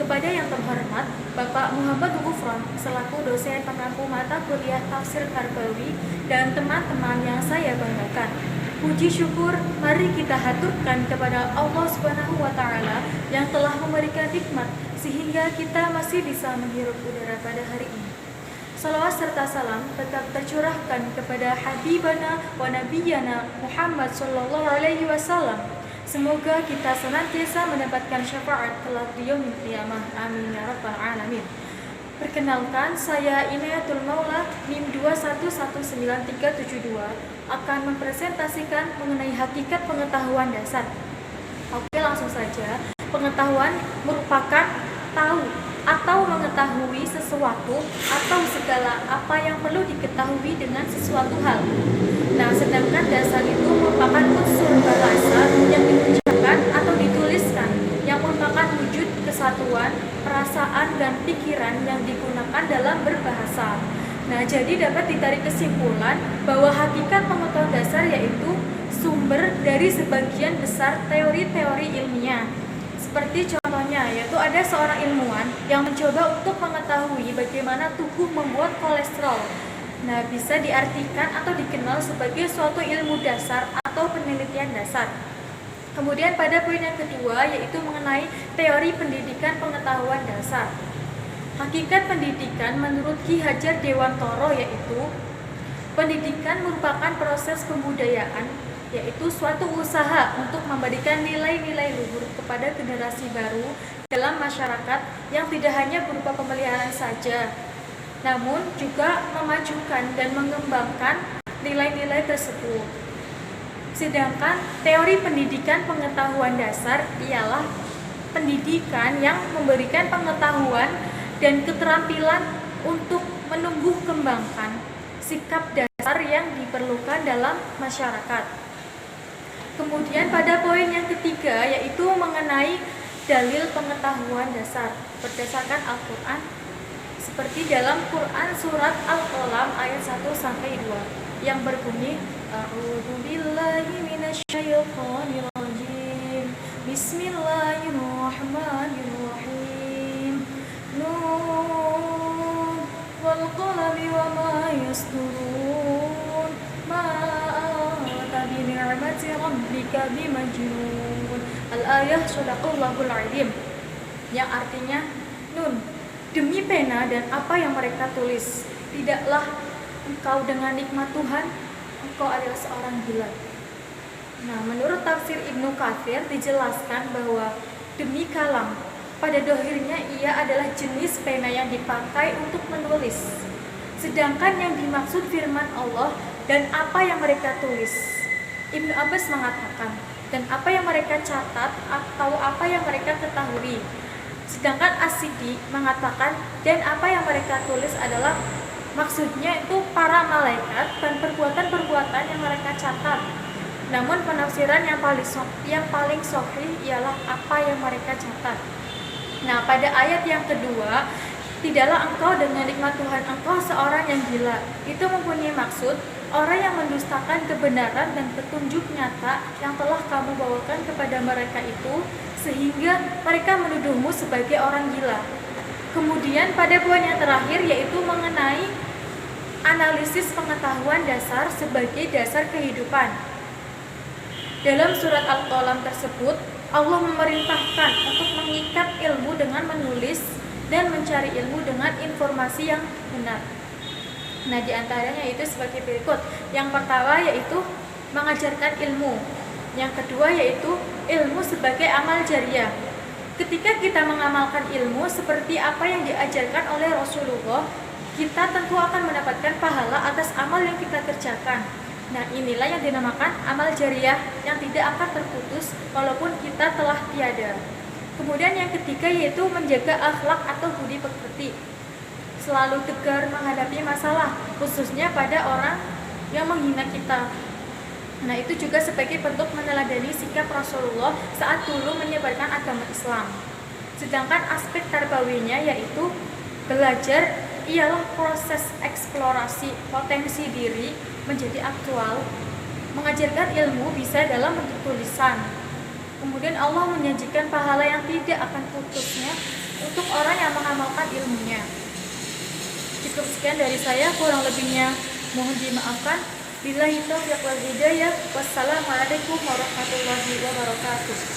kepada yang terhormat Bapak Muhammad Gufron selaku dosen pengampu mata kuliah Tafsir Karbawi dan teman-teman yang saya banggakan. Puji syukur mari kita haturkan kepada Allah Subhanahu wa taala yang telah memberikan nikmat sehingga kita masih bisa menghirup udara pada hari ini. Salawat serta salam tetap tercurahkan kepada Habibana wa Nabiyana Muhammad sallallahu alaihi wasallam. Semoga kita senantiasa mendapatkan syafaat kelak di yaumil qiyamah. Amin ya rabbal alamin. Perkenalkan, saya Inayatul Maula NIM 2119372 akan mempresentasikan mengenai hakikat pengetahuan dasar. Oke, langsung saja. Pengetahuan merupakan tahu atau mengetahui sesuatu atau segala apa yang perlu diketahui dengan sesuatu hal. Nah, sedangkan dasar itu merupakan unsur bahasa yang diucapkan atau dituliskan yang merupakan wujud kesatuan, perasaan, dan pikiran yang digunakan dalam berbahasa. Nah, jadi dapat ditarik kesimpulan bahwa hakikat pengetahuan dasar yaitu sumber dari sebagian besar teori-teori ilmiah. Seperti contohnya, yaitu ada seorang ilmuwan yang mencoba untuk mengetahui bagaimana tubuh membuat kolesterol. Nah, bisa diartikan atau dikenal sebagai suatu ilmu dasar atau penelitian dasar. Kemudian pada poin yang kedua yaitu mengenai teori pendidikan pengetahuan dasar. Hakikat pendidikan menurut Ki Hajar Dewantoro yaitu pendidikan merupakan proses pembudayaan, yaitu suatu usaha untuk memberikan nilai-nilai luhur kepada generasi baru dalam masyarakat yang tidak hanya berupa pemeliharaan saja, namun juga memajukan dan mengembangkan nilai-nilai tersebut. Sedangkan teori pendidikan pengetahuan dasar ialah pendidikan yang memberikan pengetahuan dan keterampilan untuk menumbuh kembangkan sikap dasar yang diperlukan dalam masyarakat. Kemudian pada poin yang ketiga yaitu mengenai dalil pengetahuan dasar berdasarkan Al-Quran, seperti dalam Quran surat Al-Qalam ayat 1-2 yang berbunyi A'udzu billahi minasyaitonir rajim. Bismillahirrahmanirrahim. Nun wal qalami wa ma yasturun. Ma anta bi ni'mati rabbika bimajnun. Al-ayah sadaqallahul azim. Yang artinya, Nun, demi pena dan apa yang mereka tulis, tidaklah engkau dengan nikmat Tuhan, engkau adalah seorang gila. Nah, menurut tafsir Ibnu Katsir dijelaskan bahwa demi kalam, pada dohirnya ia adalah jenis pena yang dipakai untuk menulis. Sedangkan yang dimaksud firman Allah dan apa yang mereka tulis, Ibnu Abbas mengatakan, dan apa yang mereka catat atau apa yang mereka ketahui. Sedangkan As-Siddi mengatakan dan apa yang mereka tulis adalah maksudnya itu para malaikat dan perbuatan-perbuatan yang mereka catat. Namun penafsiran yang paling sahih ialah apa yang mereka catat. Nah, pada ayat yang kedua, tidaklah engkau dengan nikmat Tuhan engkau seorang yang gila. Itu mempunyai maksud orang yang mendustakan kebenaran dan petunjuk nyata yang telah kamu bawakan kepada mereka itu, sehingga mereka menuduhmu sebagai orang gila. Kemudian pada poin yang terakhir yaitu mengenai analisis pengetahuan dasar sebagai dasar kehidupan. Dalam surat Al-Qalam tersebut, Allah memerintahkan untuk mengikat ilmu dengan menulis dan mencari ilmu dengan informasi yang benar. Nah, diantaranya itu sebagai berikut. Yang pertama yaitu mengajarkan ilmu. Yang kedua yaitu ilmu sebagai amal jariah. Ketika kita mengamalkan ilmu seperti apa yang diajarkan oleh Rasulullah, kita tentu akan mendapatkan pahala atas amal yang kita kerjakan. Nah, inilah yang dinamakan amal jariah yang tidak akan terputus walaupun kita telah tiada. Kemudian yang ketiga yaitu menjaga akhlak atau budi pekerti. Selalu tegar menghadapi masalah, khususnya pada orang yang menghina kita. Nah, itu juga sebagai bentuk meneladani sikap Rasulullah saat dulu menyebarkan agama Islam. Sedangkan aspek tarbawinya yaitu belajar ialah proses eksplorasi potensi diri menjadi aktual. Mengajarkan ilmu bisa dalam bentuk tulisan, Kemudian Allah menjanjikan pahala yang tidak akan putusnya untuk orang yang mengamalkan ilmunya. Cukup sekian dari saya, kurang lebihnya mohon dimaafkan. Billahi taufiq wal hidayah. Wassalamualaikum warahmatullahi wabarakatuh.